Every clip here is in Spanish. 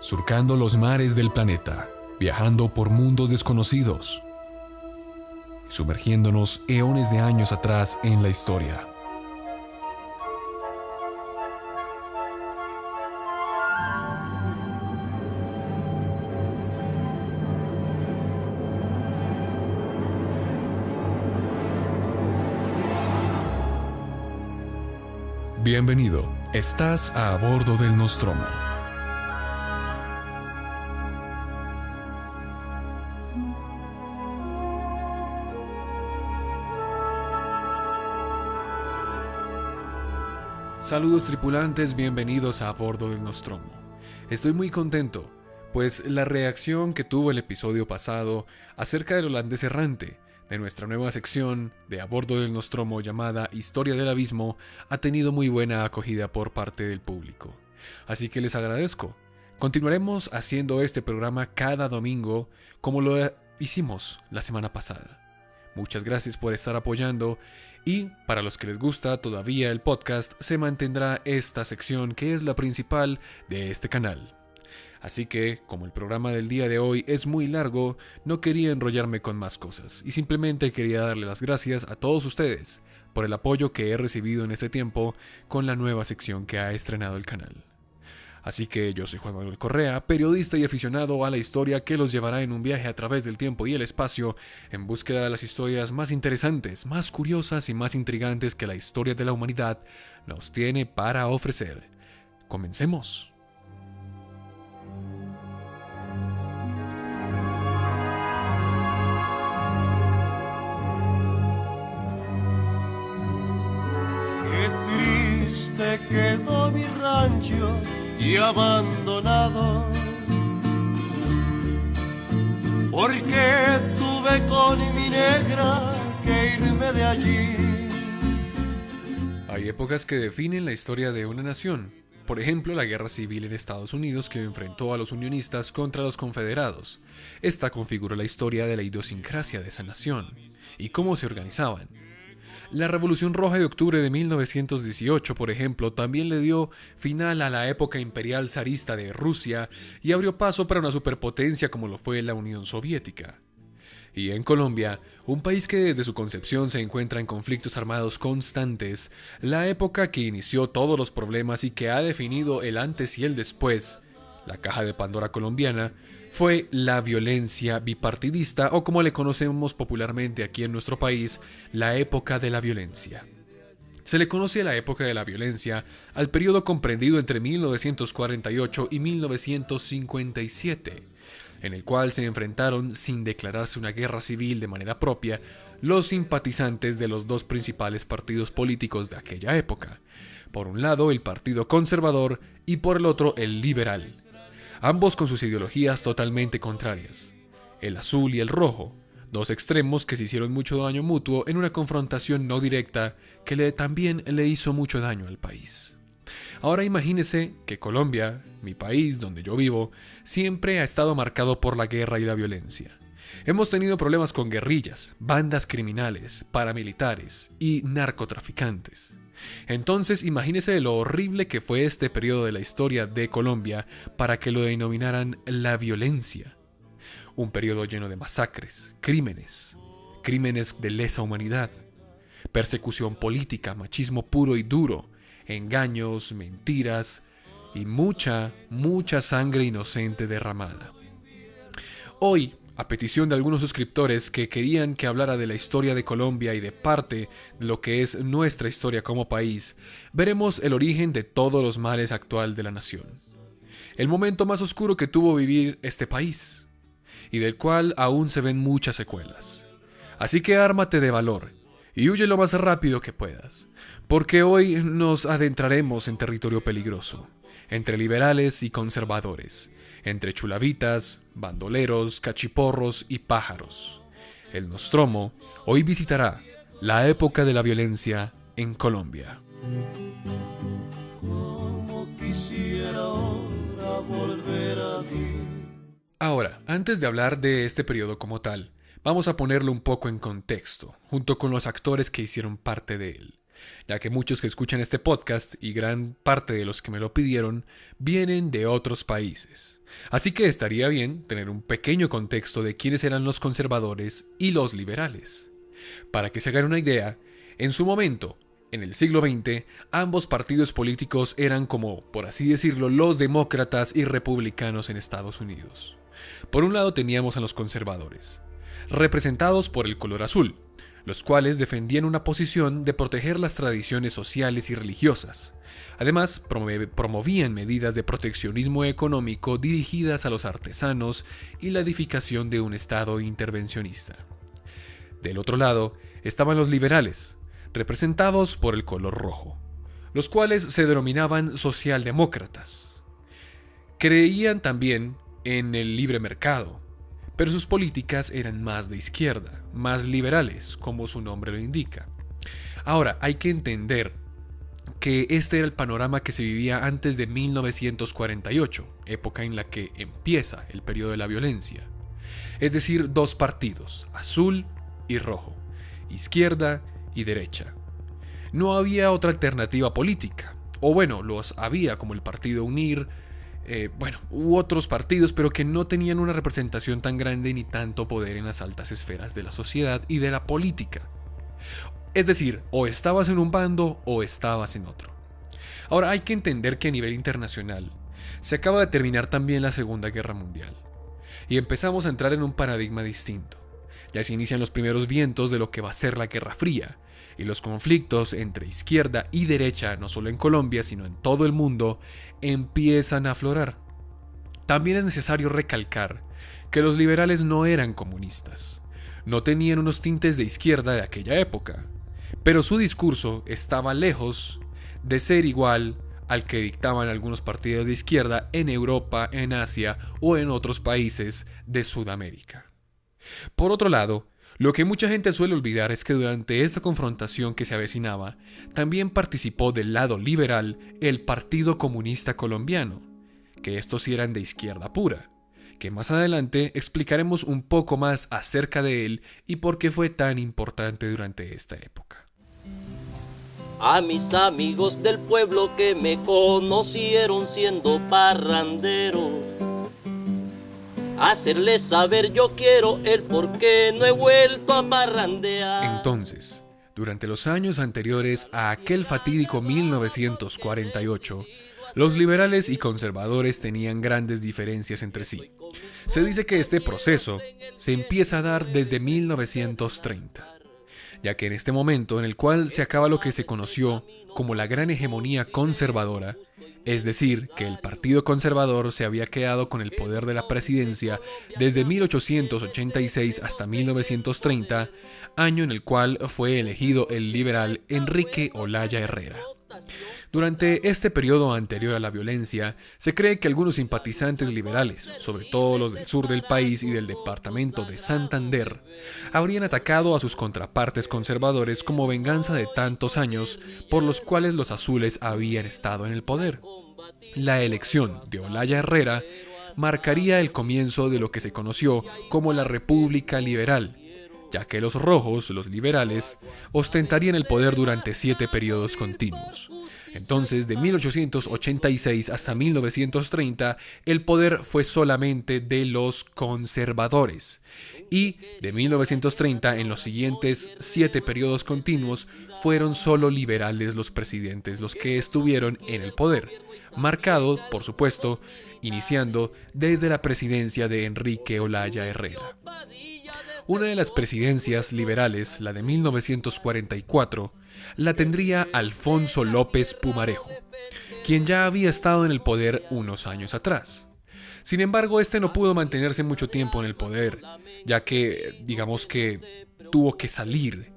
surcando los mares del planeta, viajando por mundos desconocidos, sumergiéndonos eones de años atrás en la historia. Bienvenido, estás a bordo del Nostromo. Saludos tripulantes, bienvenidos a bordo del Nostromo. Estoy muy contento, pues la reacción que tuvo el episodio pasado acerca del holandés errante, de nuestra nueva sección de A Bordo del Nostromo llamada Historia del Abismo, ha tenido muy buena acogida por parte del público. Así que les agradezco. Continuaremos haciendo este programa cada domingo como lo hicimos la semana pasada. Muchas gracias por estar apoyando y para los que les gusta todavía el podcast se mantendrá esta sección que es la principal de este canal. Así que, como el programa del día de hoy es muy largo, no quería enrollarme con más cosas y simplemente quería darle las gracias a todos ustedes por el apoyo que he recibido en este tiempo con la nueva sección que ha estrenado el canal. Así que yo soy Juan Manuel Correa, periodista y aficionado a la historia que los llevará en un viaje a través del tiempo y el espacio en búsqueda de las historias más interesantes, más curiosas y más intrigantes que la historia de la humanidad nos tiene para ofrecer. ¡Comencemos! Triste quedó mi rancho y abandonado, porque tuve con mi negra que irme de allí. Hay épocas que definen la historia de una nación. Por ejemplo, la guerra civil en Estados Unidos que enfrentó a los unionistas contra los confederados. Esta configuró la historia de la idiosincrasia de esa nación y cómo se organizaban. La Revolución Roja de octubre de 1918, por ejemplo, también le dio final a la época imperial zarista de Rusia y abrió paso para una superpotencia como lo fue la Unión Soviética. Y en Colombia, un país que desde su concepción se encuentra en conflictos armados constantes, la época que inició todos los problemas y que ha definido el antes y el después, la caja de Pandora colombiana, fue la violencia bipartidista o como le conocemos popularmente aquí en nuestro país, la época de la violencia. Se le conoce la época de la violencia al periodo comprendido entre 1948 y 1957, en el cual se enfrentaron sin declararse una guerra civil de manera propia los simpatizantes de los dos principales partidos políticos de aquella época, por un lado el Partido Conservador y por el otro el Liberal, ambos con sus ideologías totalmente contrarias, el azul y el rojo, dos extremos que se hicieron mucho daño mutuo en una confrontación no directa que también le hizo mucho daño al país. Ahora imagínese que Colombia, mi país donde yo vivo, siempre ha estado marcado por la guerra y la violencia. Hemos tenido problemas con guerrillas, bandas criminales, paramilitares y narcotraficantes. Entonces imagínese lo horrible que fue este periodo de la historia de Colombia para que lo denominaran la violencia. Un periodo lleno de masacres, crímenes de lesa humanidad, persecución política, machismo puro y duro, engaños, mentiras y mucha sangre inocente derramada. Hoy, a petición de algunos suscriptores que querían que hablara de la historia de Colombia y de parte de lo que es nuestra historia como país, veremos el origen de todos los males actual de la nación. El momento más oscuro que tuvo vivir este país, y del cual aún se ven muchas secuelas. Así que ármate de valor y huye lo más rápido que puedas, porque hoy nos adentraremos en territorio peligroso, entre liberales y conservadores, entre chulavitas, bandoleros, cachiporros y pájaros. El Nostromo hoy visitará la época de la violencia en Colombia. Como quisiera ahora volver a ti. Ahora, antes de hablar de este periodo como tal, vamos a ponerlo un poco en contexto, junto con los actores que hicieron parte de él. ya que muchos que escuchan este podcast y gran parte de los que me lo pidieron vienen de otros países. Así que estaría bien tener un pequeño contexto de quiénes eran los conservadores y los liberales. Para que se hagan una idea, en su momento, en el siglo XX, ambos partidos políticos eran como, por así decirlo, los demócratas y republicanos en Estados Unidos. Por un lado teníamos a los conservadores, representados por el color azul, los cuales defendían una posición de proteger las tradiciones sociales y religiosas. Además, promovían medidas de proteccionismo económico dirigidas a los artesanos y la edificación de un Estado intervencionista. Del otro lado estaban los liberales, representados por el color rojo, los cuales se denominaban socialdemócratas. Creían también en el libre mercado, pero sus políticas eran más de izquierda, más liberales, como su nombre lo indica. Ahora, hay que entender que este era el panorama que se vivía antes de 1948, época en la que empieza el periodo de la violencia. Es decir, dos partidos, azul y rojo, izquierda y derecha. No había otra alternativa política, o bueno, los había como el partido UNIR, u otros partidos, pero que no tenían una representación tan grande ni tanto poder en las altas esferas de la sociedad y de la política. Es decir, o estabas en un bando o estabas en otro. Ahora hay que entender que a nivel internacional se acaba de terminar también la Segunda Guerra Mundial y empezamos a entrar en un paradigma distinto. Ya se inician los primeros vientos de lo que va a ser la Guerra Fría, y los conflictos entre izquierda y derecha, no solo en Colombia, sino en todo el mundo, empiezan a aflorar. También es necesario recalcar que los liberales no eran comunistas, no tenían unos tintes de izquierda de aquella época, pero su discurso estaba lejos de ser igual al que dictaban algunos partidos de izquierda en Europa, en Asia o en otros países de Sudamérica. Por otro lado, lo que mucha gente suele olvidar es que durante esta confrontación que se avecinaba, también participó del lado liberal el Partido Comunista Colombiano, que estos sí eran de izquierda pura, que más adelante explicaremos un poco más acerca de él y por qué fue tan importante durante esta época. A mis amigos del pueblo que me conocieron siendo parrandero, hacerles saber yo quiero el por qué no he vuelto a parrandear. Entonces, durante los años anteriores a aquel fatídico 1948, los liberales y conservadores tenían grandes diferencias entre sí. Se dice que este proceso se empieza a dar desde 1930, ya que en este momento en el cual se acaba lo que se conoció como la gran hegemonía conservadora, es decir, que el Partido Conservador se había quedado con el poder de la presidencia desde 1886 hasta 1930, año en el cual fue elegido el liberal Enrique Olaya Herrera. Durante este periodo anterior a la violencia, se cree que algunos simpatizantes liberales, sobre todo los del sur del país y del departamento de Santander, habrían atacado a sus contrapartes conservadores como venganza de tantos años por los cuales los azules habían estado en el poder. La elección de Olaya Herrera marcaría el comienzo de lo que se conoció como la República Liberal, ya que los rojos, los liberales, ostentarían el poder durante 7 periodos continuos. Entonces, de 1886 hasta 1930, el poder fue solamente de los conservadores. Y de 1930, en los siguientes 7 periodos continuos, fueron solo liberales los presidentes los que estuvieron en el poder. Marcado, por supuesto, iniciando desde la presidencia de Enrique Olaya Herrera. Una de las presidencias liberales, la de 1944, la tendría Alfonso López Pumarejo, quien ya había estado en el poder unos años atrás. Sin embargo, este no pudo mantenerse mucho tiempo en el poder, ya que, digamos que, tuvo que salir,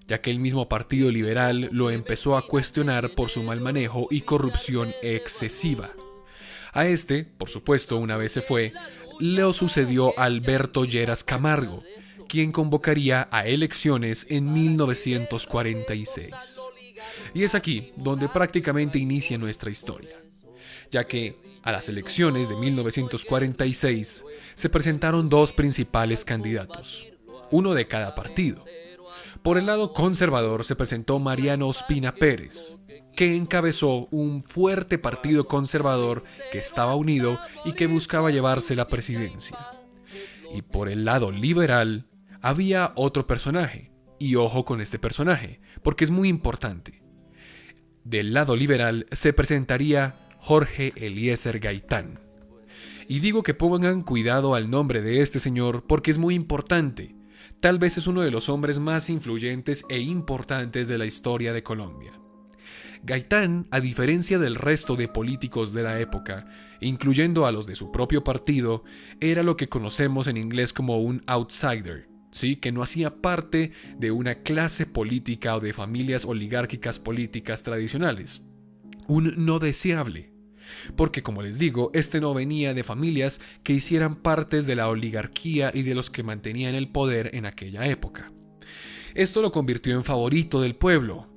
ya que el mismo Partido Liberal lo empezó a cuestionar por su mal manejo y corrupción excesiva. A este, por supuesto, una vez se fue, le sucedió Alberto Lleras Camargo, quien convocaría a elecciones en 1946. Y es aquí donde prácticamente inicia nuestra historia, ya que a las elecciones de 1946 se presentaron 2 principales candidatos, uno de cada partido. Por el lado conservador se presentó Mariano Ospina Pérez, que encabezó un fuerte partido conservador que estaba unido y que buscaba llevarse la presidencia. Y por el lado liberal había otro personaje, y ojo con este personaje, porque es muy importante. Del lado liberal se presentaría Jorge Eliezer Gaitán. Y digo que pongan cuidado al nombre de este señor porque es muy importante. Tal vez es uno de los hombres más influyentes e importantes de la historia de Colombia. Gaitán, a diferencia del resto de políticos de la época, incluyendo a los de su propio partido, era lo que conocemos en inglés como un outsider, ¿sí? Que no hacía parte de una clase política o de familias oligárquicas políticas tradicionales. Un no deseable. Porque, como les digo, este no venía de familias que hicieran partes de la oligarquía y de los que mantenían el poder en aquella época. Esto lo convirtió en favorito del pueblo,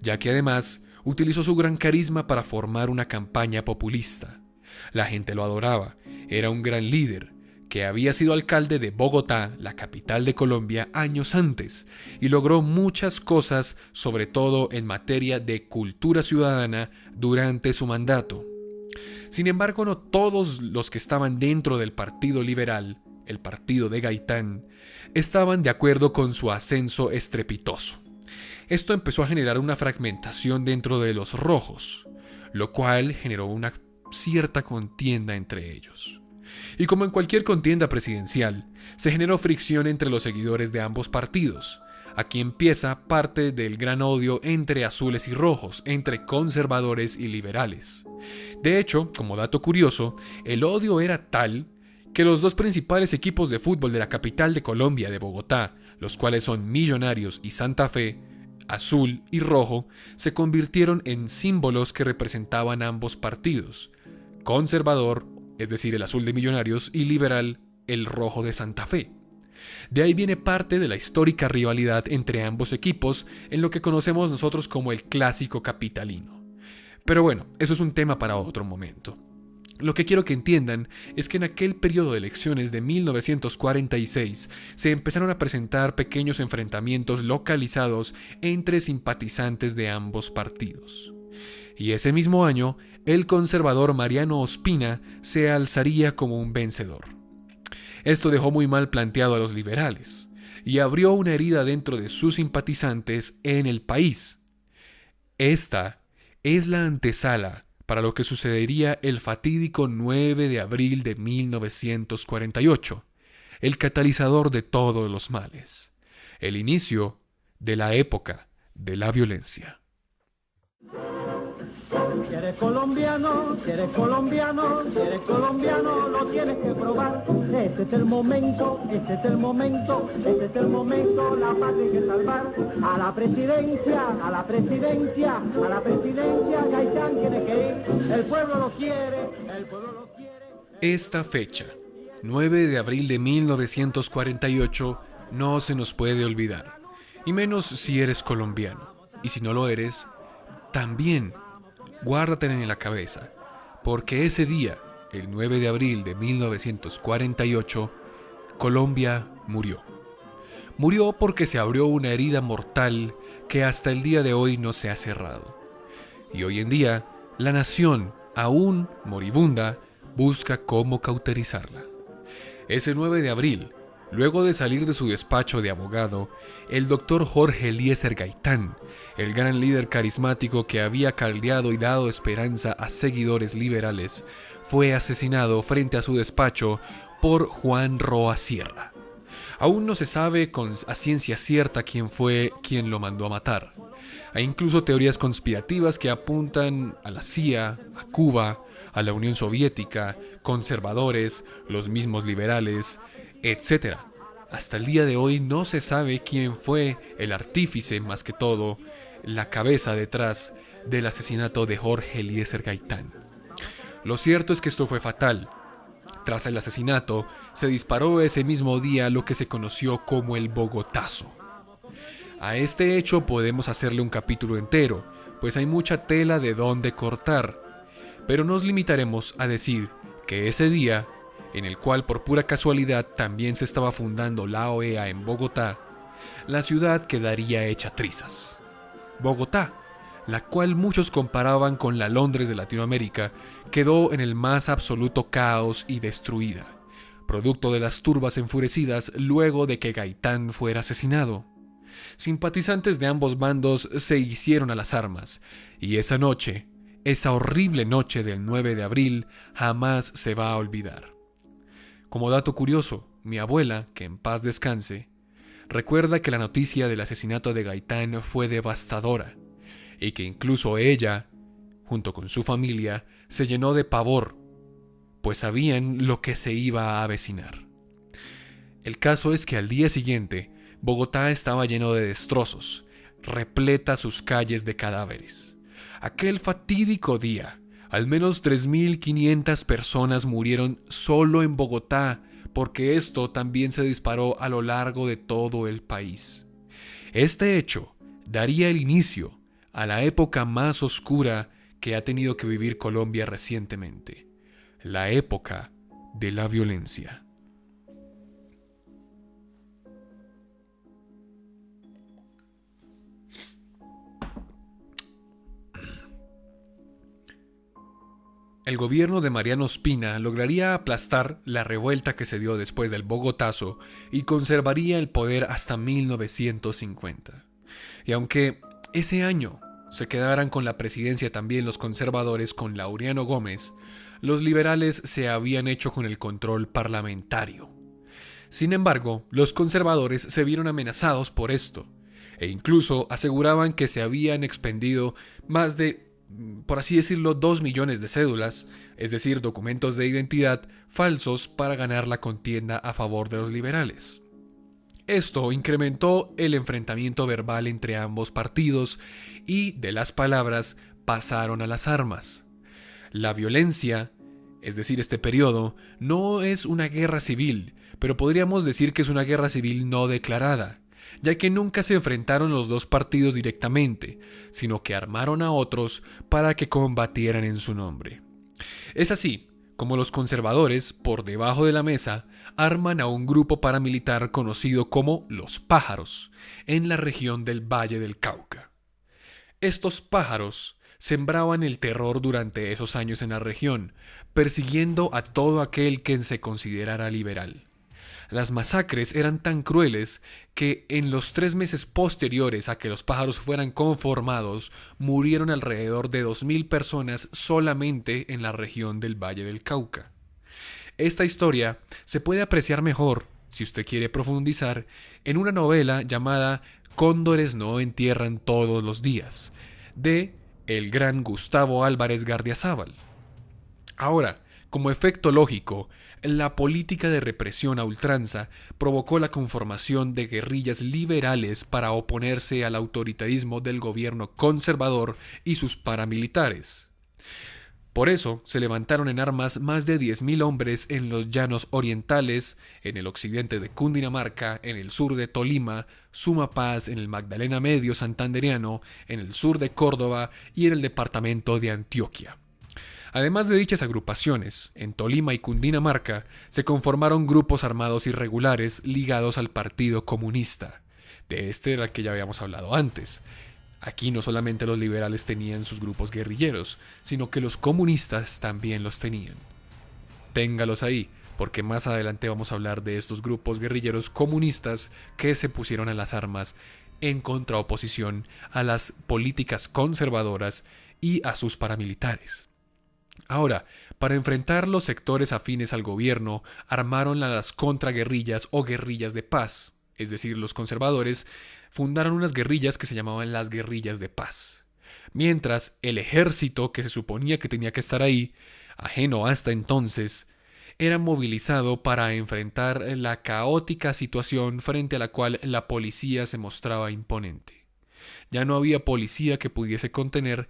ya que además utilizó su gran carisma para formar una campaña populista. La gente lo adoraba, era un gran líder, que había sido alcalde de Bogotá, la capital de Colombia, años antes, y logró muchas cosas, sobre todo en materia de cultura ciudadana, durante su mandato. Sin embargo, no todos los que estaban dentro del Partido Liberal, el partido de Gaitán, estaban de acuerdo con su ascenso estrepitoso. Esto empezó a generar una fragmentación dentro de los rojos, lo cual generó una cierta contienda entre ellos. Y como en cualquier contienda presidencial, se generó fricción entre los seguidores de ambos partidos. Aquí empieza parte del gran odio entre azules y rojos, entre conservadores y liberales. De hecho, como dato curioso, el odio era tal que los dos principales equipos de fútbol de la capital de Colombia, de Bogotá, los cuales son Millonarios y Santa Fe, azul y rojo, se convirtieron en símbolos que representaban ambos partidos. Conservador, es decir, el azul de Millonarios, y liberal, el rojo de Santa Fe. De ahí viene parte de la histórica rivalidad entre ambos equipos en lo que conocemos nosotros como el clásico capitalino. Pero bueno, eso es un tema para otro momento. Lo que quiero que entiendan es que en aquel periodo de elecciones de 1946 se empezaron a presentar pequeños enfrentamientos localizados entre simpatizantes de ambos partidos. Y ese mismo año, el conservador Mariano Ospina se alzaría como un vencedor. Esto dejó muy mal planteado a los liberales y abrió una herida dentro de sus simpatizantes en el país. Esta es la antesala para lo que sucedería el fatídico 9 de abril de 1948, el catalizador de todos los males, el inicio de la época de la violencia. Si eres colombiano, si eres colombiano, si eres colombiano, lo tienes que probar. Este es el momento, este es el momento, este es el momento, la patria hay que salvar. A la presidencia, a la presidencia, a la presidencia, Gaitán tiene que ir. El pueblo lo quiere, el pueblo lo quiere. Esta fecha, 9 de abril de 1948, no se nos puede olvidar. Y menos si eres colombiano. Y si no lo eres, también guárdatela en la cabeza, porque ese día, el 9 de abril de 1948, Colombia murió. Murió porque se abrió una herida mortal que hasta el día de hoy no se ha cerrado. Y hoy en día, la nación, aún moribunda, busca cómo cauterizarla. Ese 9 de abril, luego de salir de su despacho de abogado, el doctor Jorge Eliezer Gaitán, el gran líder carismático que había caldeado y dado esperanza a seguidores liberales, fue asesinado frente a su despacho por Juan Roa Sierra. Aún no se sabe a ciencia cierta quién fue quien lo mandó a matar. Hay incluso teorías conspirativas que apuntan a la CIA, a Cuba, a la Unión Soviética, conservadores, los mismos liberales, etc. Hasta el día de hoy no se sabe quién fue el artífice, más que todo, la cabeza detrás del asesinato de Jorge Eliezer Gaitán. Lo cierto es que esto fue fatal. Tras el asesinato, se disparó ese mismo día lo que se conoció como el Bogotazo. A este hecho podemos hacerle un capítulo entero, pues hay mucha tela de dónde cortar, pero nos limitaremos a decir que ese día, en el cual por pura casualidad también se estaba fundando la OEA en Bogotá, la ciudad quedaría hecha trizas. Bogotá, la cual muchos comparaban con la Londres de Latinoamérica, quedó en el más absoluto caos y destruida, producto de las turbas enfurecidas luego de que Gaitán fuera asesinado. Simpatizantes de ambos bandos se hicieron a las armas, y esa noche, esa horrible noche del 9 de abril, jamás se va a olvidar. Como dato curioso, mi abuela, que en paz descanse, recuerda que la noticia del asesinato de Gaitán fue devastadora, y que incluso ella, junto con su familia, se llenó de pavor, pues sabían lo que se iba a avecinar. El caso es que al día siguiente, Bogotá estaba lleno de destrozos, repleta sus calles de cadáveres. Aquel fatídico día, al menos 3.500 personas murieron solo en Bogotá, porque esto también se disparó a lo largo de todo el país. Este hecho daría el inicio a la época más oscura que ha tenido que vivir Colombia recientemente, la época de la violencia. El gobierno de Mariano Ospina lograría aplastar la revuelta que se dio después del Bogotazo y conservaría el poder hasta 1950. Y aunque ese año se quedaran con la presidencia también los conservadores con Laureano Gómez, los liberales se habían hecho con el control parlamentario. Sin embargo, los conservadores se vieron amenazados por esto, e incluso aseguraban que se habían expendido más de, por así decirlo, 2 millones de cédulas, es decir, documentos de identidad falsos para ganar la contienda a favor de los liberales. Esto incrementó el enfrentamiento verbal entre ambos partidos y de las palabras pasaron a las armas. La violencia, es decir, este periodo, no es una guerra civil, pero podríamos decir que es una guerra civil no declarada, ya que nunca se enfrentaron los dos partidos directamente, sino que armaron a otros para que combatieran en su nombre. Es así como los conservadores, por debajo de la mesa, arman a un grupo paramilitar conocido como los Pájaros, en la región del Valle del Cauca. Estos pájaros sembraban el terror durante esos años en la región, persiguiendo a todo aquel que se considerara liberal. Las masacres eran tan crueles que en los 3 meses posteriores a que los pájaros fueran conformados, murieron alrededor de 2.000 personas solamente en la región del Valle del Cauca. Esta historia se puede apreciar mejor, si usted quiere profundizar, en una novela llamada Cóndores no entierran todos los días, de el gran Gustavo Álvarez Gardiazabal. Ahora, como efecto lógico, la política de represión a ultranza provocó la conformación de guerrillas liberales para oponerse al autoritarismo del gobierno conservador y sus paramilitares. Por eso se levantaron en armas más de 10.000 hombres en los llanos orientales, en el occidente de Cundinamarca, en el sur de Tolima, Sumapaz, en el Magdalena Medio santandereano, en el sur de Córdoba y en el departamento de Antioquia. Además de dichas agrupaciones, en Tolima y Cundinamarca se conformaron grupos armados irregulares ligados al Partido Comunista. De este era el que ya habíamos hablado antes. Aquí no solamente los liberales tenían sus grupos guerrilleros, sino que los comunistas también los tenían. Téngalos ahí, porque más adelante vamos a hablar de estos grupos guerrilleros comunistas que se pusieron a las armas en contraoposición a las políticas conservadoras y a sus paramilitares. Ahora, para enfrentar los sectores afines al gobierno, armaron las contraguerrillas o guerrillas de paz, es decir, los conservadores fundaron unas guerrillas que se llamaban las guerrillas de paz. Mientras el ejército, que se suponía que tenía que estar ahí, ajeno hasta entonces, era movilizado para enfrentar la caótica situación frente a la cual la policía se mostraba imponente. Ya no había policía que pudiese contener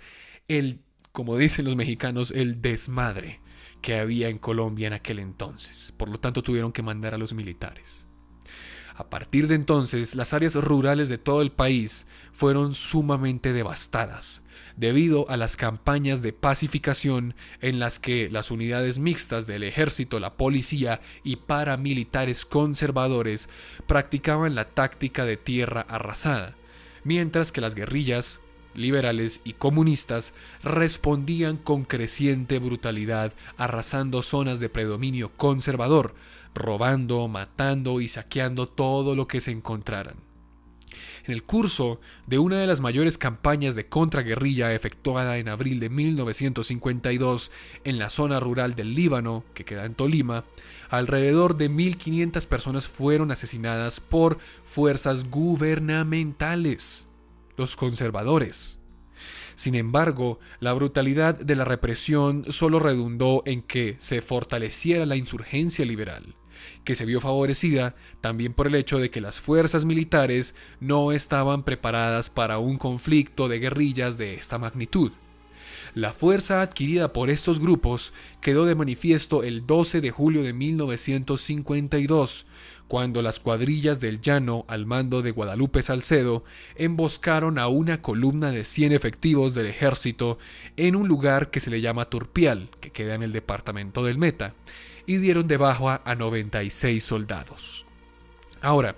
como dicen los mexicanos, el desmadre que había en Colombia en aquel entonces. Por lo tanto, tuvieron que mandar a los militares. A partir de entonces, las áreas rurales de todo el país fueron sumamente devastadas, debido a las campañas de pacificación en las que las unidades mixtas del ejército, la policía y paramilitares conservadores practicaban la táctica de tierra arrasada, mientras que las guerrillas liberales y comunistas respondían con creciente brutalidad, arrasando zonas de predominio conservador, robando, matando y saqueando todo lo que se encontraran. En el curso de una de las mayores campañas de contraguerrilla efectuada en abril de 1952 en la zona rural del Líbano, que queda en Tolima, alrededor de 1.500 personas fueron asesinadas por fuerzas gubernamentales, los conservadores. Sin embargo, la brutalidad de la represión solo redundó en que se fortaleciera la insurgencia liberal, que se vio favorecida también por el hecho de que las fuerzas militares no estaban preparadas para un conflicto de guerrillas de esta magnitud. La fuerza adquirida por estos grupos quedó de manifiesto el 12 de julio de 1952, cuando las cuadrillas del Llano, al mando de Guadalupe Salcedo, emboscaron a una columna de 100 efectivos del ejército en un lugar que se le llama Turpial, que queda en el departamento del Meta, y dieron de baja a 96 soldados. Ahora,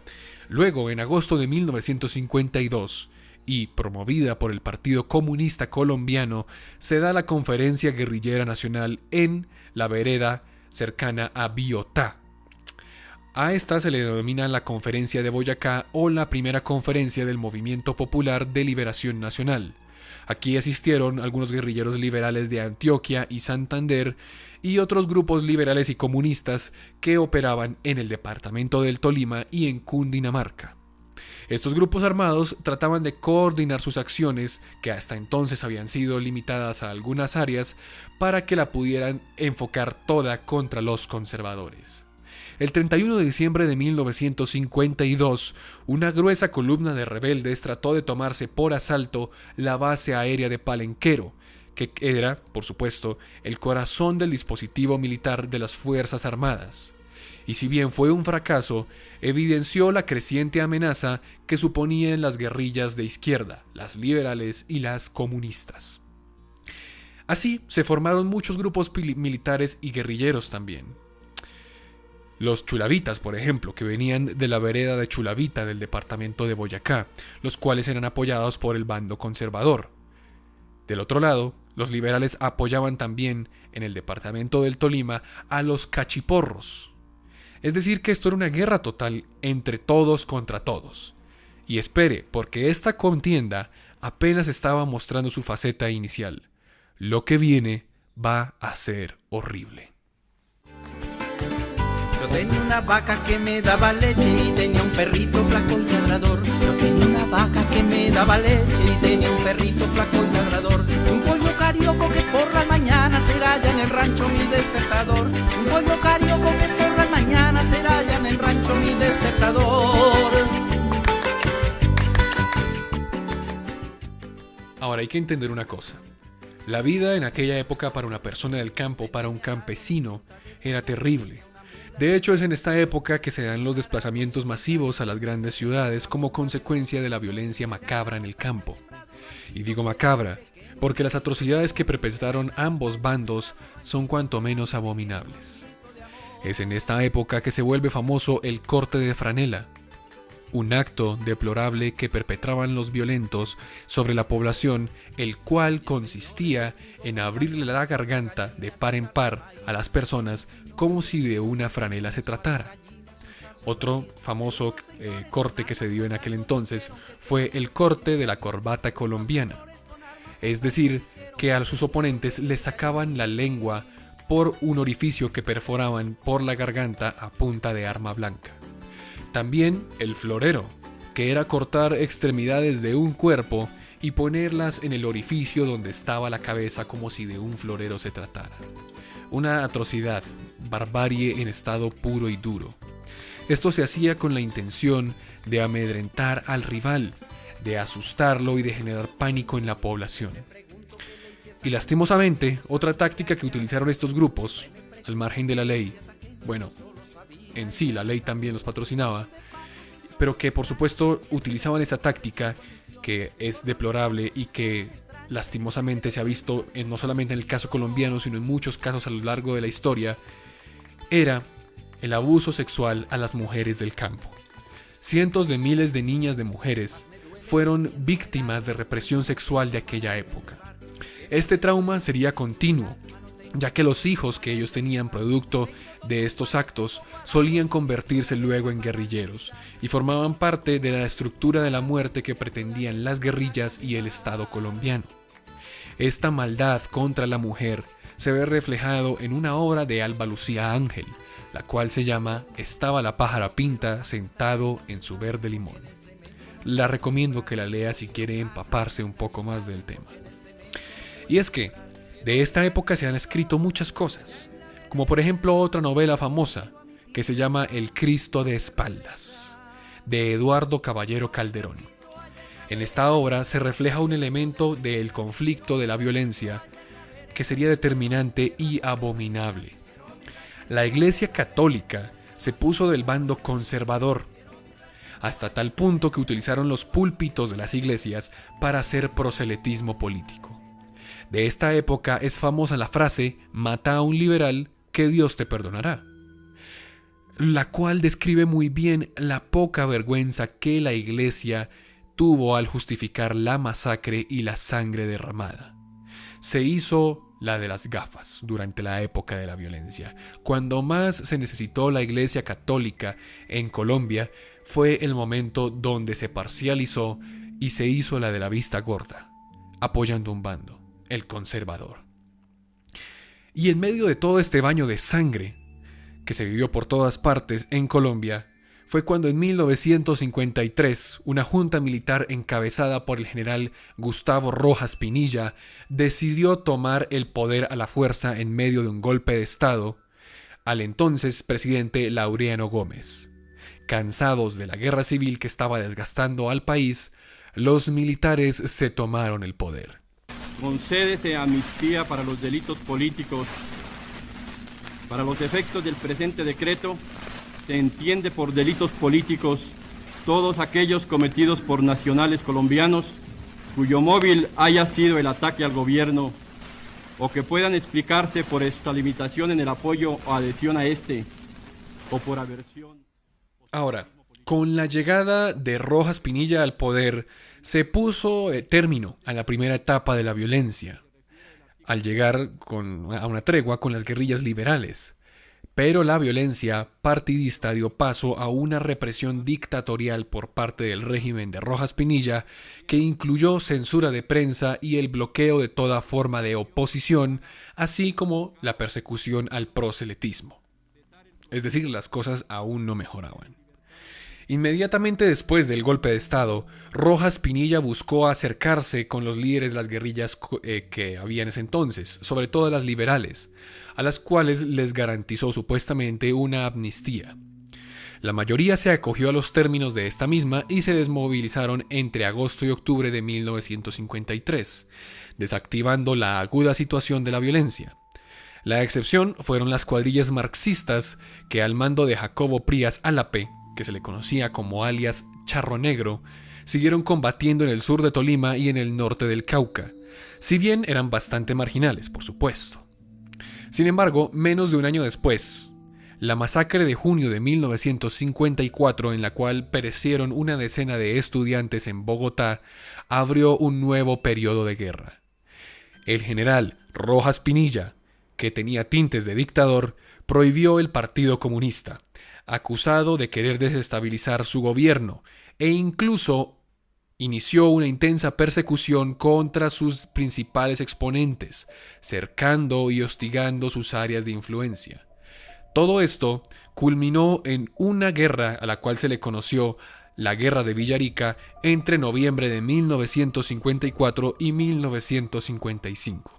luego, en agosto de 1952, y promovida por el Partido Comunista Colombiano, se da la Conferencia Guerrillera Nacional en la vereda cercana a Biotá. A esta se le denomina la Conferencia de Boyacá o la primera conferencia del Movimiento Popular de Liberación Nacional. Aquí asistieron algunos guerrilleros liberales de Antioquia y Santander y otros grupos liberales y comunistas que operaban en el departamento del Tolima y en Cundinamarca. Estos grupos armados trataban de coordinar sus acciones, que hasta entonces habían sido limitadas a algunas áreas, para que la pudieran enfocar toda contra los conservadores. El 31 de diciembre de 1952, una gruesa columna de rebeldes trató de tomarse por asalto la base aérea de Palenquero, que era, por supuesto, el corazón del dispositivo militar de las Fuerzas Armadas. Y si bien fue un fracaso, evidenció la creciente amenaza que suponían las guerrillas de izquierda, las liberales y las comunistas. Así se formaron muchos grupos militares y guerrilleros también. Los chulavitas, por ejemplo, que venían de la vereda de Chulavita del departamento de Boyacá, los cuales eran apoyados por el bando conservador. Del otro lado, los liberales apoyaban también en el departamento del Tolima a los cachiporros. Es decir, que esto era una guerra total entre todos contra todos. Y espere, porque esta contienda apenas estaba mostrando su faceta inicial. Lo que viene va a ser horrible. Yo tenía una vaca que me daba leche y tenía un perrito flaco y ladrador. Yo tenía una vaca que me daba leche y tenía un perrito flaco y ladrador. Un pollo carioco que por la mañana será ya en el rancho mi despertador. Un pollo carioco que por la mañana será ya en el rancho mi despertador. Ahora hay que entender una cosa. La vida en aquella época para una persona del campo, para un campesino, era terrible. De hecho, es en esta época que se dan los desplazamientos masivos a las grandes ciudades como consecuencia de la violencia macabra en el campo. Y digo macabra, porque las atrocidades que perpetraron ambos bandos son cuanto menos abominables. Es en esta época que se vuelve famoso el corte de franela, un acto deplorable que perpetraban los violentos sobre la población, el cual consistía en abrirle la garganta de par en par a las personas como si de una franela se tratara. Otro famoso corte que se dio en aquel entonces fue el corte de la corbata colombiana. Es decir, que a sus oponentes les sacaban la lengua por un orificio que perforaban por la garganta a punta de arma blanca. También el florero, que era cortar extremidades de un cuerpo y ponerlas en el orificio donde estaba la cabeza como si de un florero se tratara. Una atrocidad, barbarie en estado puro y duro. Esto se hacía con la intención de amedrentar al rival, de asustarlo y de generar pánico en la población. Y lastimosamente, otra táctica que utilizaron estos grupos, al margen de la ley, bueno, en sí la ley también los patrocinaba, pero que por supuesto utilizaban esta táctica que es deplorable y que lastimosamente se ha visto no solamente en el caso colombiano, sino en muchos casos a lo largo de la historia, era el abuso sexual a las mujeres del campo. Cientos de miles de niñas de mujeres fueron víctimas de represión sexual de aquella época. Este trauma sería continuo, ya que los hijos que ellos tenían producto de estos actos solían convertirse luego en guerrilleros y formaban parte de la estructura de la muerte que pretendían las guerrillas y el Estado colombiano. Esta maldad contra la mujer se ve reflejado en una obra de Alba Lucía Ángel, la cual se llama Estaba la pájara pinta sentado en su verde limón. La recomiendo que la lea si quiere empaparse un poco más del tema. Y es que de esta época se han escrito muchas cosas, como por ejemplo otra novela famosa que se llama El Cristo de Espaldas, de Eduardo Caballero Calderón. En esta obra se refleja un elemento del conflicto de la violencia que sería determinante y abominable. La Iglesia Católica se puso del bando conservador, hasta tal punto que utilizaron los púlpitos de las iglesias para hacer proselitismo político. De esta época es famosa la frase «Mata a un liberal, que Dios te perdonará», la cual describe muy bien la poca vergüenza que la iglesia tuvo al justificar la masacre y la sangre derramada. Se hizo la de las gafas durante la época de la violencia. Cuando más se necesitó la Iglesia Católica en Colombia, fue el momento donde se parcializó y se hizo la de la vista gorda, apoyando un bando, el conservador. Y en medio de todo este baño de sangre que se vivió por todas partes en Colombia, fue cuando en 1953 una junta militar encabezada por el general Gustavo Rojas Pinilla decidió tomar el poder a la fuerza en medio de un golpe de Estado al entonces presidente Laureano Gómez. Cansados de la guerra civil que estaba desgastando al país, los militares se tomaron el poder. Concédese amnistía para los delitos políticos. Para los efectos del presente decreto, se entiende por delitos políticos todos aquellos cometidos por nacionales colombianos cuyo móvil haya sido el ataque al gobierno o que puedan explicarse por extralimitación en el apoyo o adhesión a este o por aversión. Ahora, con la llegada de Rojas Pinilla al poder, se puso término a la primera etapa de la violencia, al llegar a una tregua con las guerrillas liberales. Pero la violencia partidista dio paso a una represión dictatorial por parte del régimen de Rojas Pinilla que incluyó censura de prensa y el bloqueo de toda forma de oposición, así como la persecución al proselitismo. Es decir, las cosas aún no mejoraban. Inmediatamente después del golpe de Estado, Rojas Pinilla buscó acercarse con los líderes de las guerrillas que había en ese entonces, sobre todo las liberales, a las cuales les garantizó supuestamente una amnistía. La mayoría se acogió a los términos de esta misma y se desmovilizaron entre agosto y octubre de 1953, desactivando la aguda situación de la violencia. La excepción fueron las cuadrillas marxistas que al mando de Jacobo Prías Álapé, que se le conocía como alias Charro Negro, siguieron combatiendo en el sur de Tolima y en el norte del Cauca, si bien eran bastante marginales, por supuesto. Sin embargo, menos de un año después, la masacre de junio de 1954, en la cual perecieron una decena de estudiantes en Bogotá, abrió un nuevo periodo de guerra. El general Rojas Pinilla, que tenía tintes de dictador, prohibió el Partido Comunista, acusado de querer desestabilizar su gobierno, e incluso inició una intensa persecución contra sus principales exponentes, cercando y hostigando sus áreas de influencia. Todo esto culminó en una guerra a la cual se le conoció la Guerra de Villarica entre noviembre de 1954 y 1955.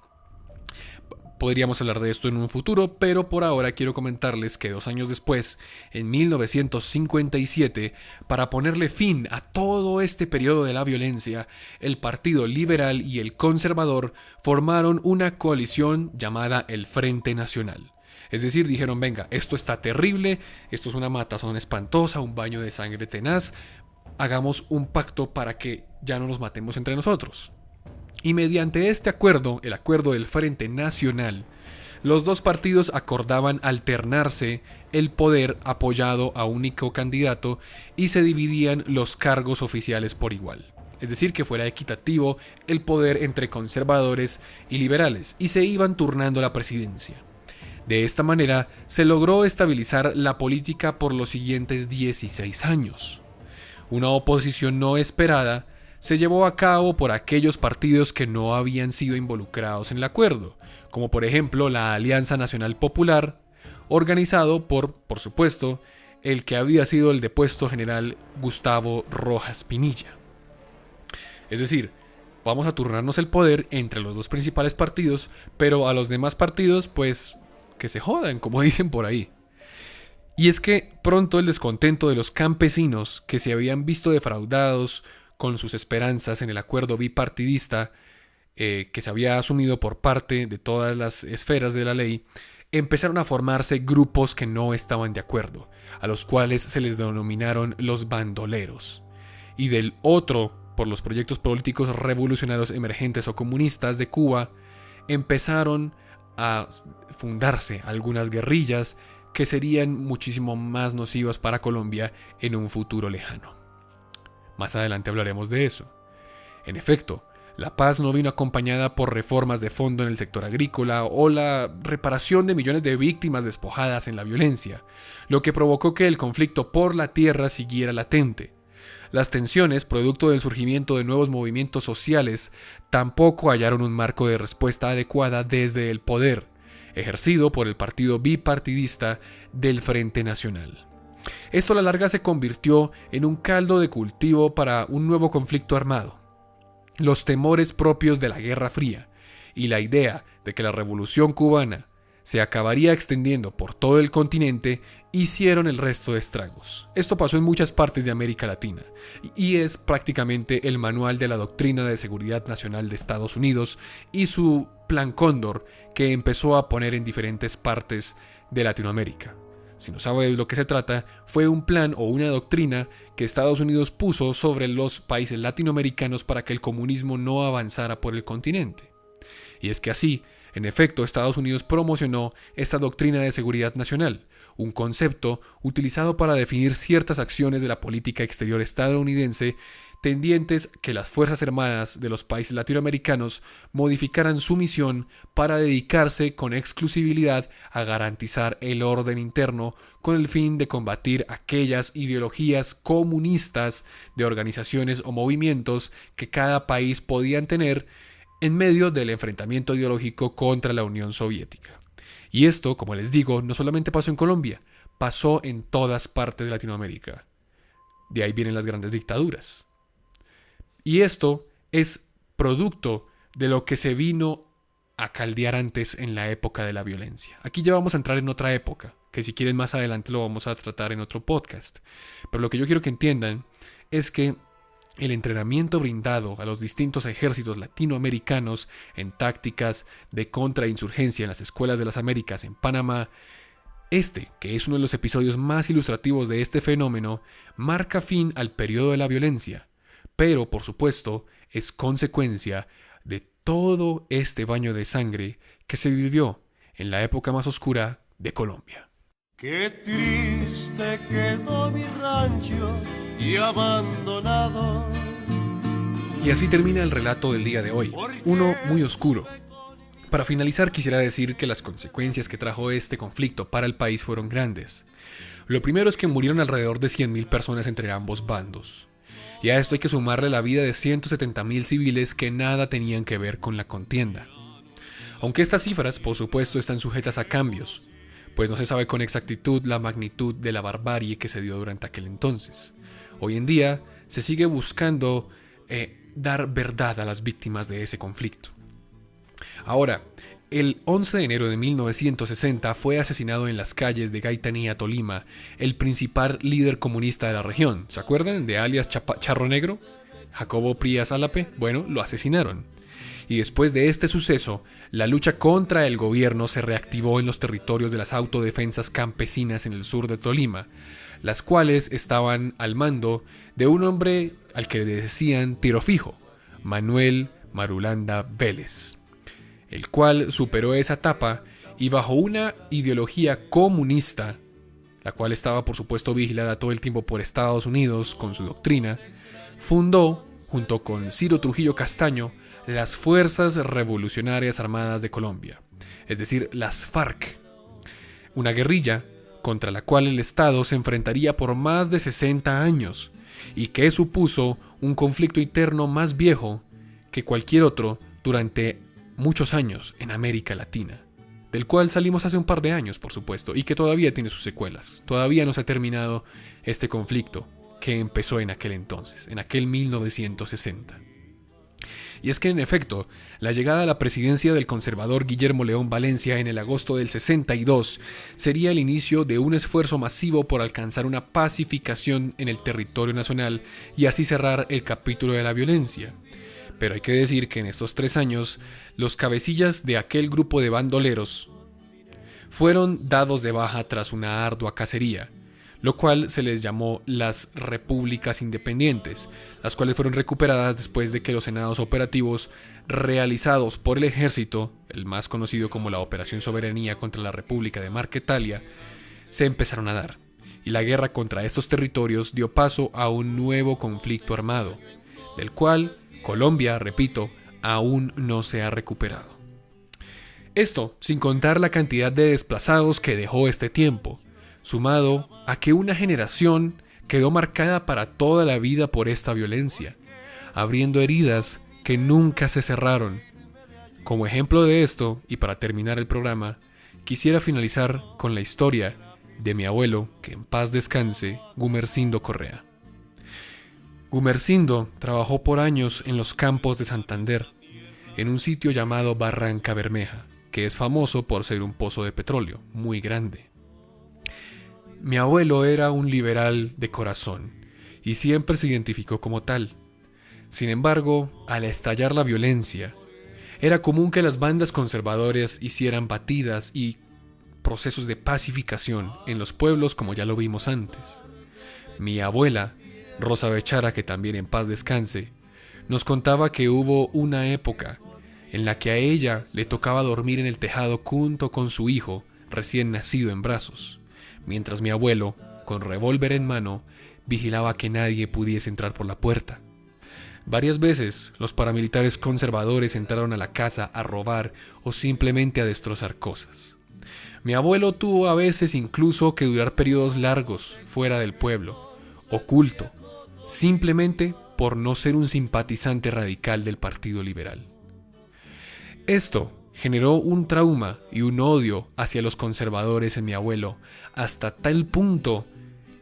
Podríamos hablar de esto en un futuro, pero por ahora quiero comentarles que 2 años después, en 1957, para ponerle fin a todo este periodo de la violencia, el Partido Liberal y el Conservador formaron una coalición llamada el Frente Nacional, Es decir, dijeron, venga, esto está terrible, esto es una matazón espantosa, un baño de sangre tenaz, hagamos un pacto para que ya no nos matemos entre nosotros. Y mediante este acuerdo, el acuerdo del Frente Nacional, los dos partidos acordaban alternarse el poder apoyado a un único candidato y se dividían los cargos oficiales por igual. Es decir, que fuera equitativo el poder entre conservadores y liberales, y se iban turnando la presidencia. De esta manera se logró estabilizar la política por los siguientes 16 años. Una oposición no esperada se llevó a cabo por aquellos partidos que no habían sido involucrados en el acuerdo, como por ejemplo la Alianza Nacional Popular, organizado por supuesto, el que había sido el depuesto general Gustavo Rojas Pinilla. Es decir, vamos a turnarnos el poder entre los dos principales partidos, pero a los demás partidos, pues, que se jodan, como dicen por ahí. Y es que pronto el descontento de los campesinos, que se habían visto defraudados con sus esperanzas en el acuerdo bipartidista, que se había asumido por parte de todas las esferas de la ley, empezaron a formarse grupos que no estaban de acuerdo, a los cuales se les denominaron los bandoleros. Y del otro, por los proyectos políticos revolucionarios emergentes o comunistas de Cuba, empezaron a fundarse algunas guerrillas que serían muchísimo más nocivas para Colombia en un futuro lejano. Más adelante hablaremos de eso. En efecto, la paz no vino acompañada por reformas de fondo en el sector agrícola o la reparación de millones de víctimas despojadas en la violencia, lo que provocó que el conflicto por la tierra siguiera latente. Las tensiones, producto del surgimiento de nuevos movimientos sociales, tampoco hallaron un marco de respuesta adecuada desde el poder, ejercido por el partido bipartidista del Frente Nacional. Esto a la larga se convirtió en un caldo de cultivo para un nuevo conflicto armado. Los temores propios de la Guerra Fría y la idea de que la Revolución Cubana se acabaría extendiendo por todo el continente hicieron el resto de estragos. Esto pasó en muchas partes de América Latina y es prácticamente el manual de la Doctrina de Seguridad Nacional de Estados Unidos y su Plan Cóndor que empezó a poner en diferentes partes de Latinoamérica. Si no sabe de lo que se trata, fue un plan o una doctrina que Estados Unidos puso sobre los países latinoamericanos para que el comunismo no avanzara por el continente. Y es que así, en efecto, Estados Unidos promocionó esta doctrina de seguridad nacional, un concepto utilizado para definir ciertas acciones de la política exterior estadounidense tendientes que las Fuerzas Armadas de los países latinoamericanos modificaran su misión para dedicarse con exclusividad a garantizar el orden interno con el fin de combatir aquellas ideologías comunistas de organizaciones o movimientos que cada país podían tener en medio del enfrentamiento ideológico contra la Unión Soviética. Y esto, como les digo, no solamente pasó en Colombia, pasó en todas partes de Latinoamérica. De ahí vienen las grandes dictaduras. Y esto es producto de lo que se vino a caldear antes en la época de la violencia. Aquí ya vamos a entrar en otra época, que si quieren más adelante lo vamos a tratar en otro podcast. Pero lo que yo quiero que entiendan es que el entrenamiento brindado a los distintos ejércitos latinoamericanos en tácticas de contrainsurgencia en las escuelas de las Américas en Panamá, que es uno de los episodios más ilustrativos de este fenómeno, marca fin al periodo de la violencia, pero por supuesto es consecuencia de todo este baño de sangre que se vivió en la época más oscura de Colombia. Qué triste quedó mi rancho y abandonado. Y así termina el relato del día de hoy, uno muy oscuro. Para finalizar quisiera decir que las consecuencias que trajo este conflicto para el país fueron grandes. Lo primero es que murieron alrededor de 100.000 personas entre ambos bandos. Y a esto hay que sumarle la vida de 170.000 civiles que nada tenían que ver con la contienda. Aunque estas cifras, por supuesto, están sujetas a cambios, pues no se sabe con exactitud la magnitud de la barbarie que se dio durante aquel entonces. Hoy en día se sigue buscando dar verdad a las víctimas de ese conflicto. Ahora, el 11 de enero de 1960 fue asesinado en las calles de Gaitanía, Tolima, el principal líder comunista de la región. ¿Se acuerdan de alias Charro Negro? Jacobo Prías Álape. Bueno, lo asesinaron. y después de este suceso, la lucha contra el gobierno se reactivó en los territorios de las autodefensas campesinas en el sur de Tolima, las cuales estaban al mando de un hombre al que le decían Tiro Fijo, Manuel Marulanda Vélez, el cual superó esa etapa y bajo una ideología comunista, la cual estaba por supuesto vigilada todo el tiempo por Estados Unidos con su doctrina, fundó, junto con Ciro Trujillo Castaño, las Fuerzas Revolucionarias Armadas de Colombia, es decir, las FARC, una guerrilla contra la cual el Estado se enfrentaría por más de 60 años y que supuso un conflicto interno más viejo que cualquier otro durante muchos años en América Latina, del cual salimos hace un par de años, por supuesto, y que todavía tiene sus secuelas. Todavía no se ha terminado este conflicto que empezó en aquel entonces, en aquel 1960. Y es que en efecto, la llegada a la presidencia del conservador Guillermo León Valencia en el agosto del 62 sería el inicio de un esfuerzo masivo por alcanzar una pacificación en el territorio nacional y así cerrar el capítulo de la violencia. Pero hay que decir que en estos 3 años, los cabecillas de aquel grupo de bandoleros fueron dados de baja tras una ardua cacería, lo cual se les llamó las repúblicas independientes, las cuales fueron recuperadas después de que los senados operativos realizados por el ejército, el más conocido como la Operación Soberanía contra la República de Marquetalia, se empezaron a dar, y la guerra contra estos territorios dio paso a un nuevo conflicto armado, del cual Colombia, repito, aún no se ha recuperado. Esto sin contar la cantidad de desplazados que dejó este tiempo, sumado a que una generación quedó marcada para toda la vida por esta violencia, abriendo heridas que nunca se cerraron. Como ejemplo de esto, y para terminar el programa, quisiera finalizar con la historia de mi abuelo, que en paz descanse, Gumersindo Correa. Gumersindo trabajó por años en los campos de Santander, en un sitio llamado Barranca Bermeja, que es famoso por ser un pozo de petróleo muy grande. Mi abuelo era un liberal de corazón y siempre se identificó como tal. Sin embargo, al estallar la violencia, era común que las bandas conservadoras hicieran batidas y procesos de pacificación en los pueblos como ya lo vimos antes. Mi abuela, Rosa Bechara, que también en paz descanse, nos contaba que hubo una época en la que a ella le tocaba dormir en el tejado junto con su hijo recién nacido en brazos, mientras mi abuelo, con revólver en mano, vigilaba que nadie pudiese entrar por la puerta. Varias veces los paramilitares conservadores entraron a la casa a robar o simplemente a destrozar cosas. Mi abuelo tuvo a veces incluso que durar periodos largos fuera del pueblo, oculto, simplemente por no ser un simpatizante radical del Partido Liberal. Esto generó un trauma y un odio hacia los conservadores en mi abuelo, hasta tal punto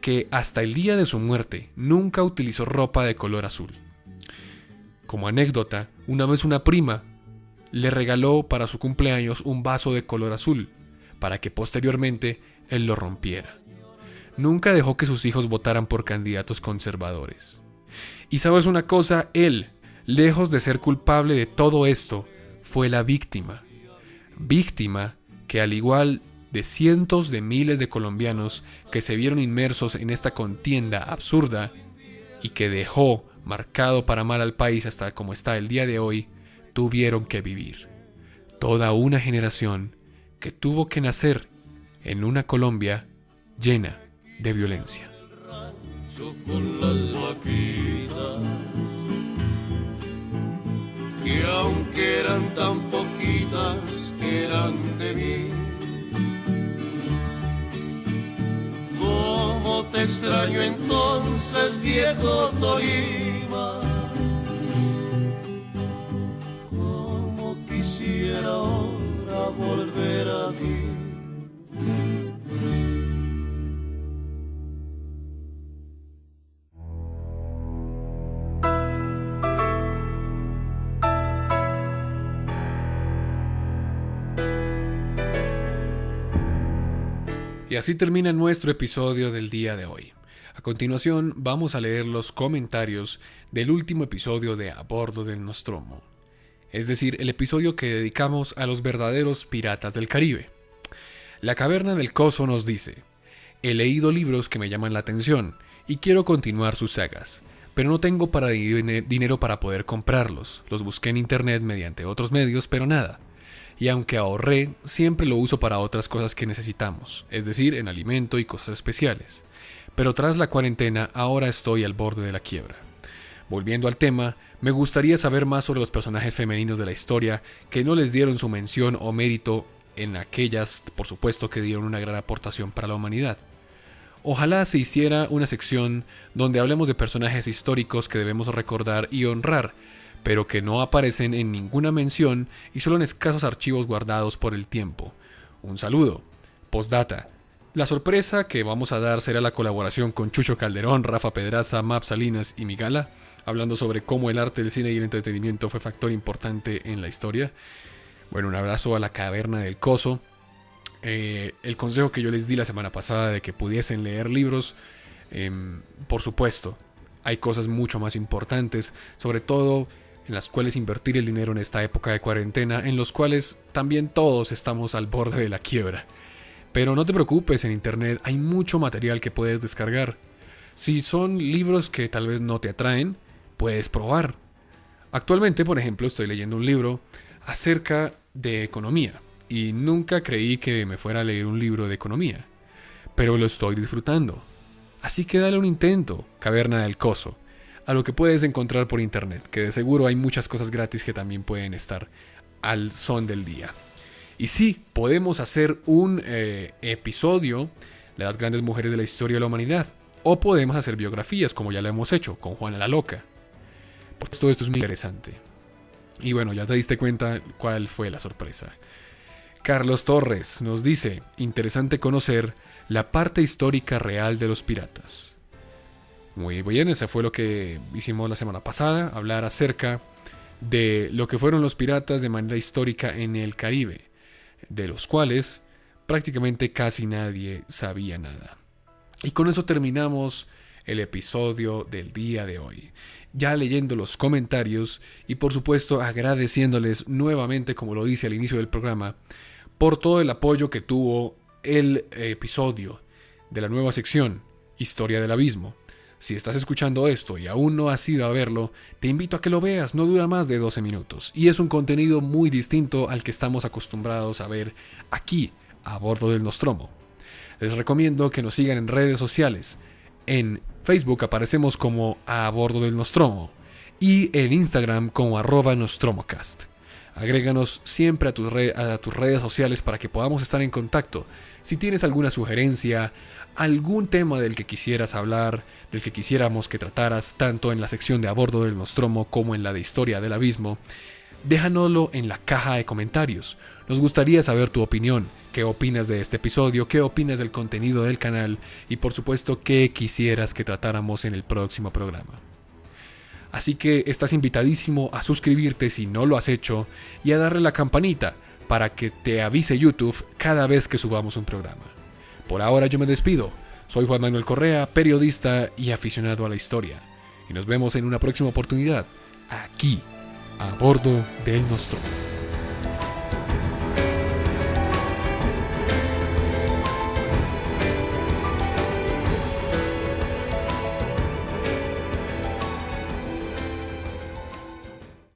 que hasta el día de su muerte nunca utilizó ropa de color azul. Como anécdota, una vez una prima le regaló para su cumpleaños un vaso de color azul, para que posteriormente él lo rompiera. Nunca dejó que sus hijos votaran por candidatos conservadores. Y sabes una cosa, él, lejos de ser culpable de todo esto, fue la víctima que al igual de cientos de miles de colombianos que se vieron inmersos en esta contienda absurda y que dejó marcado para mal al país hasta como está el día de hoy, tuvieron que vivir. Toda una generación que tuvo que nacer en una Colombia llena de violencia. Con las vaquitas, que aunque eran tan poquitas, eran de mí. Cómo te extraño entonces, viejo Tolima, cómo quisiera ahora volver a ti. Y así termina nuestro episodio del día de hoy. A continuación vamos a leer los comentarios del último episodio de A Bordo del Nostromo. es decir, el episodio que dedicamos a los verdaderos piratas del Caribe. La Caverna del Coso nos dice: he leído libros que me llaman la atención y quiero continuar sus sagas, pero no tengo dinero para poder comprarlos. Los busqué en internet mediante otros medios, pero nada. Y aunque ahorré, siempre lo uso para otras cosas que necesitamos, es decir, en alimento y cosas especiales. Pero tras la cuarentena, ahora estoy al borde de la quiebra. Volviendo al tema, me gustaría saber más sobre los personajes femeninos de la historia que no les dieron su mención o mérito en aquellas, por supuesto, que dieron una gran aportación para la humanidad. Ojalá se hiciera una sección donde hablemos de personajes históricos que debemos recordar y honrar, pero que no aparecen en ninguna mención y solo en escasos archivos guardados por el tiempo. Un saludo. Postdata. La sorpresa que vamos a dar será la colaboración con Chucho Calderón, Rafa Pedraza, Map Salinas y Migala, hablando sobre cómo el arte, el cine y el entretenimiento fue factor importante en la historia. Bueno, un abrazo a la Caverna del Coso. El consejo que yo les di la semana pasada de que pudiesen leer libros, por supuesto, hay cosas mucho más importantes, sobre todo en las cuales invertir el dinero en esta época de cuarentena, en los cuales también todos estamos al borde de la quiebra. Pero no te preocupes, en internet hay mucho material que puedes descargar. Si son libros que tal vez no te atraen, puedes probar. Actualmente, por ejemplo, estoy leyendo un libro acerca de economía y nunca creí que me fuera a leer un libro de economía, pero lo estoy disfrutando. Así que dale un intento, Caverna del Coso, a lo que puedes encontrar por internet, que de seguro hay muchas cosas gratis que también pueden estar al son del día. Y sí, podemos hacer un episodio de las grandes mujeres de la historia de la humanidad, o podemos hacer biografías, como ya lo hemos hecho con Juana la Loca. Pues todo esto es muy interesante. Y bueno, ya te diste cuenta cuál fue la sorpresa. Carlos Torres nos dice: interesante conocer la parte histórica real de los piratas. Muy bien, ese fue lo que hicimos la semana pasada, hablar acerca de lo que fueron los piratas de manera histórica en el Caribe, de los cuales prácticamente casi nadie sabía nada. Y con eso terminamos el episodio del día de hoy. Ya leyendo los comentarios y por supuesto agradeciéndoles nuevamente, como lo dice al inicio del programa, por todo el apoyo que tuvo el episodio de la nueva sección Historia del Abismo. Si estás escuchando esto y aún no has ido a verlo, te invito a que lo veas, no dura más de 12 minutos. Y es un contenido muy distinto al que estamos acostumbrados a ver aquí, a bordo del Nostromo. Les recomiendo que nos sigan en redes sociales. En Facebook aparecemos como A Bordo del Nostromo y en Instagram como @nostromocast. Agréganos siempre a tus redes sociales para que podamos estar en contacto. Si tienes alguna sugerencia, algún tema del que quisieras hablar, del que quisiéramos que trataras, tanto en la sección de A Bordo del Nostromo como en la de Historia del Abismo, déjanoslo en la caja de comentarios. Nos gustaría saber tu opinión, qué opinas de este episodio, qué opinas del contenido del canal y por supuesto qué quisieras que tratáramos en el próximo programa. Así que estás invitadísimo a suscribirte si no lo has hecho y a darle la campanita para que te avise YouTube cada vez que subamos un programa. Por ahora yo me despido. Soy Juan Manuel Correa, periodista y aficionado a la historia. Y nos vemos en una próxima oportunidad, aquí, a bordo del Nostromo.